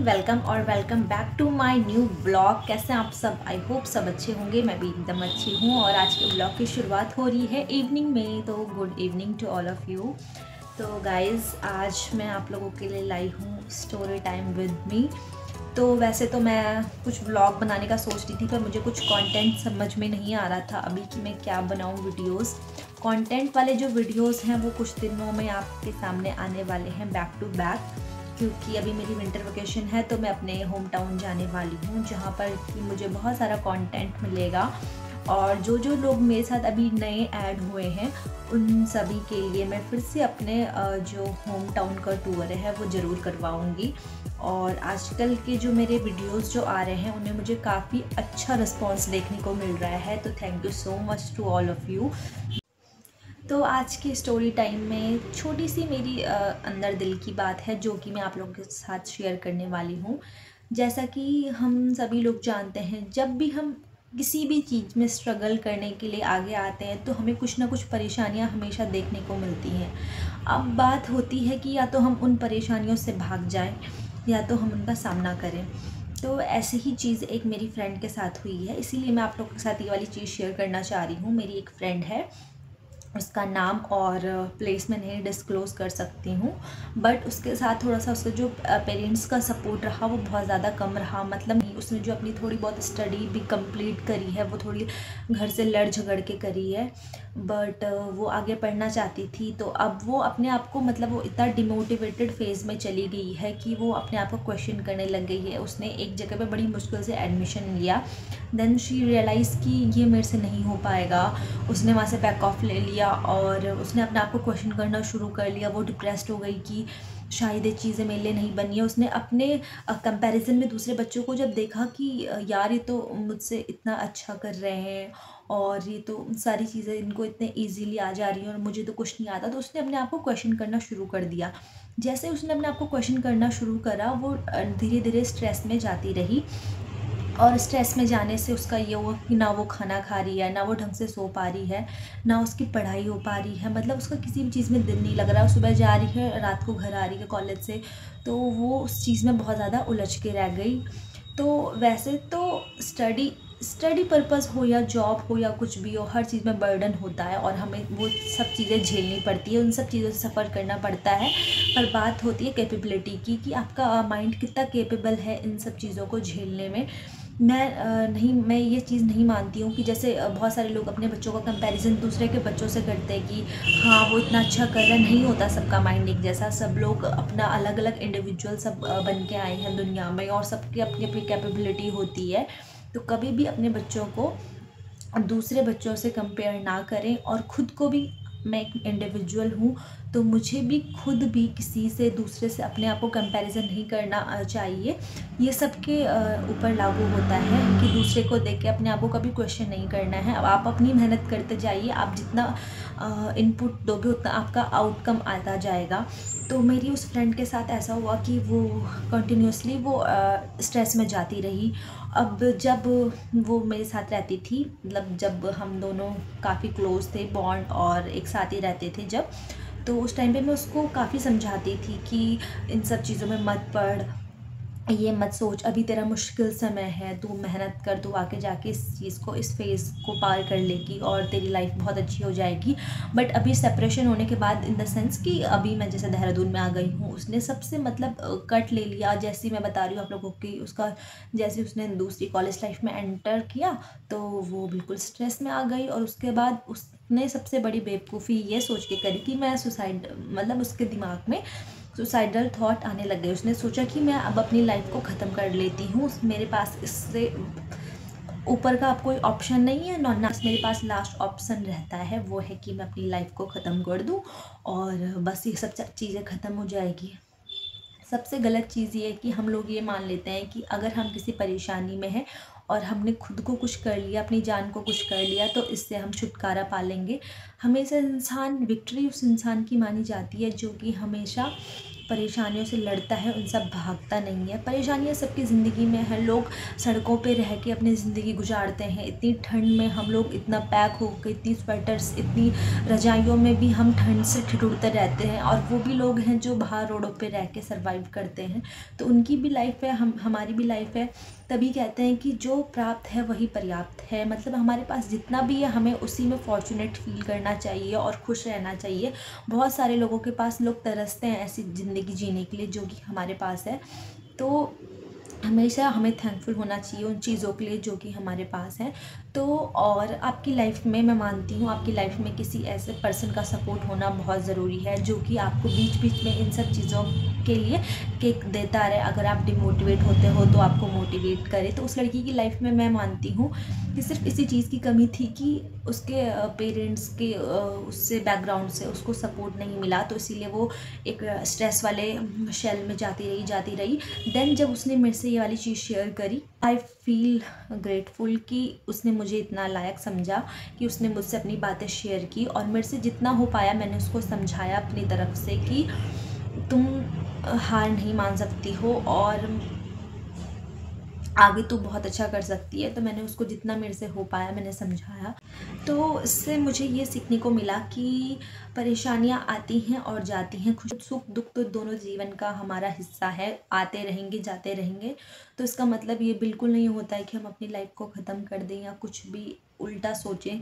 Welcome और welcome back to my new blog. कैसे हैं आप सब? आई होप सब अच्छे होंगे। मैं भी एकदम अच्छी हूँ और आज के ब्लॉग की शुरुआत हो रही है इवनिंग में। तो good evening to all of you. तो गाइज़, आज मैं आप लोगों के लिए लाई हूँ स्टोरी टाइम विद मी। तो वैसे तो मैं कुछ व्लॉग बनाने का सोच रही थी, पर मुझे कुछ कंटेंट समझ में नहीं आ रहा था अभी कि मैं क्या बनाऊँ वीडियोस। कंटेंट वाले जो वीडियोस हैं वो कुछ दिनों में आपके सामने आने वाले हैं बैक टू बैक, क्योंकि अभी मेरी विंटर वेकेशन है तो मैं अपने होम टाउन जाने वाली हूँ, जहाँ पर कि मुझे बहुत सारा कंटेंट मिलेगा। और जो जो लोग मेरे साथ अभी नए ऐड हुए हैं उन सभी के लिए मैं फिर से अपने जो होम टाउन का टूर है वो ज़रूर करवाऊँगी। और आजकल के जो मेरे वीडियोस जो आ रहे हैं उन्हें मुझे काफ़ी अच्छा रिस्पांस देखने को मिल रहा है, तो thank you so much to all of you. तो आज की स्टोरी टाइम में छोटी सी मेरी अंदर दिल की बात है जो कि मैं आप लोगों के साथ शेयर करने वाली हूँ। जैसा कि हम सभी लोग जानते हैं, जब भी हम किसी भी चीज़ में स्ट्रगल करने के लिए आगे आते हैं तो हमें कुछ ना कुछ परेशानियाँ हमेशा देखने को मिलती हैं। अब बात होती है कि या तो हम उन परेशानियों से भाग जाएं या तो हम उनका सामना करें। तो ऐसी ही चीज़ एक मेरी फ्रेंड के साथ हुई है, इसीलिए मैं आप लोगों के साथ ये वाली चीज़ शेयर करना चाह रही हूँ। मेरी एक फ्रेंड है, उसका नाम और प्लेस मैं नहीं डिस्क्लोज़ कर सकती हूँ, बट उसके साथ थोड़ा सा उसका जो पेरेंट्स का सपोर्ट रहा वो बहुत ज़्यादा कम रहा। मतलब उसने जो अपनी थोड़ी बहुत स्टडी भी कंप्लीट करी है वो थोड़ी घर से लड़ झगड़ के करी है, बट वो आगे पढ़ना चाहती थी। तो अब वो अपने आप को, मतलब वो इतना डिमोटिवेटेड फेज़ में चली गई है कि वो अपने आप को क्वेश्चन करने लग गई है। उसने एक जगह पे बड़ी मुश्किल से एडमिशन लिया, देन शी रियलाइज़ कि ये मेरे से नहीं हो पाएगा। उसने वहाँ से बैक ऑफ ले लिया और उसने अपने आप को क्वेश्चन करना शुरू कर लिया। वो डिप्रेस्ड हो गई कि शायद ये चीज़ें मेरे लिए नहीं बनी है। उसने अपने कंपैरिजन में दूसरे बच्चों को जब देखा कि यार ये तो मुझसे इतना अच्छा कर रहे हैं और ये तो सारी चीज़ें इनको इतने इजीली आ जा रही हैं और मुझे तो कुछ नहीं आता, तो उसने अपने आप को क्वेश्चन करना शुरू कर दिया। जैसे उसने अपने आप को क्वेश्चन करना शुरू करा, वो धीरे धीरे स्ट्रेस में जाती रही। और स्ट्रेस में जाने से उसका ये हुआ कि ना वो खाना खा रही है, ना वो ढंग से सो पा रही है, ना उसकी पढ़ाई हो पा रही है। मतलब उसका किसी भी चीज़ में दिल नहीं लग रहा। सुबह जा रही है, रात को घर आ रही है कॉलेज से, तो वो उस चीज़ में बहुत ज़्यादा उलझ के रह गई। तो वैसे तो स्टडी स्टडी पर्पज़ हो या जॉब हो या कुछ भी हो, हर चीज़ में बर्डन होता है और हमें वो सब चीज़ें झेलनी पड़ती है, उन सब चीज़ों से सफ़र करना पड़ता है। पर बात होती है कैपेबिलिटी की, कि आपका माइंड कितना कैपेबल है इन सब चीज़ों को झेलने में। मैं ये चीज़ नहीं मानती हूँ कि जैसे बहुत सारे लोग अपने बच्चों का कंपैरिजन दूसरे के बच्चों से करते हैं कि हाँ वो इतना अच्छा कर रहा है। नहीं होता सबका माइंड एक जैसा, सब लोग अपना अलग अलग इंडिविजुअल सब बन के आए हैं दुनिया में और सबकी अपनी अपनी कैपेबिलिटी होती है। तो कभी भी अपने बच्चों को दूसरे बच्चों से कंपेयर ना करें। और ख़ुद को भी, मैं एक इंडिविजुअल हूँ तो मुझे भी खुद भी किसी से, दूसरे से अपने आप को कंपैरिजन नहीं करना चाहिए। ये सबके ऊपर लागू होता है कि दूसरे को देख के अपने आप को कभी क्वेश्चन नहीं करना है। अब आप अपनी मेहनत करते जाइए, आप जितना इनपुट दोगे उतना आपका आउटकम आता जाएगा। तो मेरी उस फ्रेंड के साथ ऐसा हुआ कि वो कंटिन्यूसली वो स्ट्रेस में जाती रही। अब जब वो मेरे साथ रहती थी, मतलब जब हम दोनों काफ़ी क्लोज़ थे, बॉन्ड और एक साथ ही रहते थे जब, तो उस टाइम पे मैं उसको काफ़ी समझाती थी कि इन सब चीज़ों में मत पड़, ये मत सोच, अभी तेरा मुश्किल समय है, तू मेहनत कर, तू आगे जाके इस चीज़ को, इस फेज़ को पार कर लेगी और तेरी लाइफ बहुत अच्छी हो जाएगी। बट अभी सेपरेशन होने के बाद, इन द सेंस कि अभी मैं जैसे देहरादून में आ गई हूँ, उसने सबसे मतलब कट ले लिया। जैसे मैं बता रही हूँ आप लोगों की, उसका जैसे उसने दूसरी कॉलेज लाइफ में एंटर किया तो वो बिल्कुल स्ट्रेस में आ गई। और उसके बाद उसने सबसे बड़ी बेवकूफ़ी ये सोच के करी कि मैं सुसाइड, मतलब उसके दिमाग में सुसाइडल थॉट आने लग गए। उसने सोचा कि मैं अब अपनी लाइफ को ख़त्म कर लेती हूँ, मेरे पास इससे ऊपर का अब कोई ऑप्शन नहीं है, ना मेरे पास लास्ट ऑप्शन रहता है, वो है कि मैं अपनी लाइफ को ख़त्म कर दूँ और बस ये सब चीज़ें ख़त्म हो जाएगी। सबसे गलत चीज़ ये है कि हम लोग ये मान लेते हैं कि अगर हम किसी परेशानी में हैं और हमने खुद को कुछ कर लिया, अपनी जान को कुछ कर लिया, तो इससे हम छुटकारा पा लेंगे। हमेशा विक्ट्री उस इंसान की मानी जाती है जो कि हमेशा परेशानियों से लड़ता है उन सब भागता नहीं है। परेशानियाँ सबकी ज़िंदगी में है, लोग सड़कों पे रह के अपनी ज़िंदगी गुजारते हैं। इतनी ठंड में हम लोग इतना पैक हो के, इतनी स्वेटर्स, इतनी रजाइयों में भी हम ठंड से ठिठुरते रहते हैं, और वो भी लोग हैं जो बाहर रोडों पे रह के सर्वाइव करते हैं। तो उनकी भी लाइफ है, हमारी भी लाइफ है। तभी कहते हैं कि जो प्राप्त है वही पर्याप्त है। मतलब हमारे पास जितना भी है हमें उसी में फॉर्चुनेट फील करना चाहिए और खुश रहना चाहिए। बहुत सारे लोगों के पास, लोग तरसते हैं ऐसी ज़िंदगी जीने के लिए जो कि हमारे पास है। तो हमेशा हमें थैंकफुल होना चाहिए उन चीज़ों के लिए जो कि हमारे पास है। तो और आपकी लाइफ में, मैं मानती हूँ आपकी लाइफ में किसी ऐसे पर्सन का सपोर्ट होना बहुत ज़रूरी है जो कि आपको बीच बीच में इन सब चीज़ों के लिए किक देता रहे। अगर आप डिमोटिवेट होते हो तो आपको मोटिवेट करे। तो उस लड़की की लाइफ में मैं मानती हूँ कि सिर्फ इसी चीज़ की कमी थी कि उसके पेरेंट्स के उससे बैकग्राउंड से उसको सपोर्ट नहीं मिला, तो इसीलिए वो एक स्ट्रेस वाले शेल में जाती रही। देन जब उसने मेरे से ये वाली चीज़ शेयर करी, आई फील ग्रेटफुल कि उसने मुझे इतना लायक समझा कि उसने मुझसे अपनी बातें शेयर की, और मेरे से जितना हो पाया मैंने उसको समझाया अपनी तरफ से कि तुम हार नहीं मान सकती हो और आगे तो बहुत अच्छा कर सकती है। तो मैंने उसको जितना मेरे से हो पाया मैंने समझाया। तो इससे मुझे ये सीखने को मिला कि परेशानियाँ आती हैं और जाती हैं, खुश सुख दुख तो दोनों जीवन का हमारा हिस्सा है, आते रहेंगे जाते रहेंगे। तो इसका मतलब ये बिल्कुल नहीं होता है कि हम अपनी लाइफ को ख़त्म कर दें या कुछ भी उल्टा सोचें।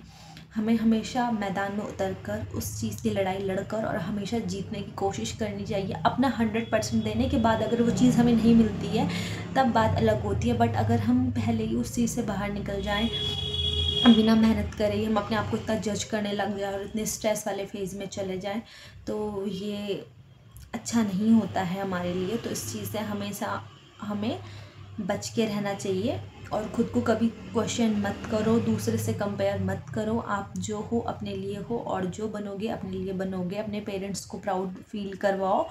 हमें हमेशा मैदान में उतरकर उस चीज़ की लड़ाई लड़कर और हमेशा जीतने की कोशिश करनी चाहिए। अपना 100% देने के बाद अगर वो चीज़ हमें नहीं मिलती है तब बात अलग होती है। बट अगर हम पहले ही उस चीज़ से बाहर निकल जाएं, बिना मेहनत करे हम अपने आप को इतना जज करने लग जाए और इतने स्ट्रेस वाले फेज़ में चले जाएं, तो ये अच्छा नहीं होता है हमारे लिए। तो इस चीज़ से हमेशा हमें बच के रहना चाहिए और ख़ुद को कभी क्वेश्चन मत करो, दूसरे से कंपेयर मत करो। आप जो हो अपने लिए हो, और जो बनोगे अपने लिए बनोगे। अपने पेरेंट्स को प्राउड फील करवाओ।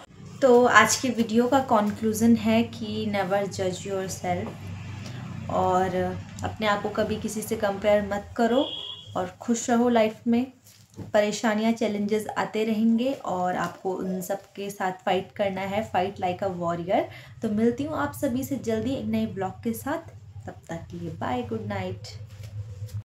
तो आज के वीडियो का कंक्लूज़न है कि नेवर जज योरसेल्फ, और अपने आप को कभी किसी से कंपेयर मत करो और खुश रहो लाइफ में। परेशानियाँ, चैलेंजेस आते रहेंगे और आपको उन सब के साथ फाइट करना है, फाइट लाइक अ वॉरियर। तो मिलती हूँ आप सभी से जल्दी एक नए ब्लॉग के साथ। तब तक के लिए बाय, गुड नाइट।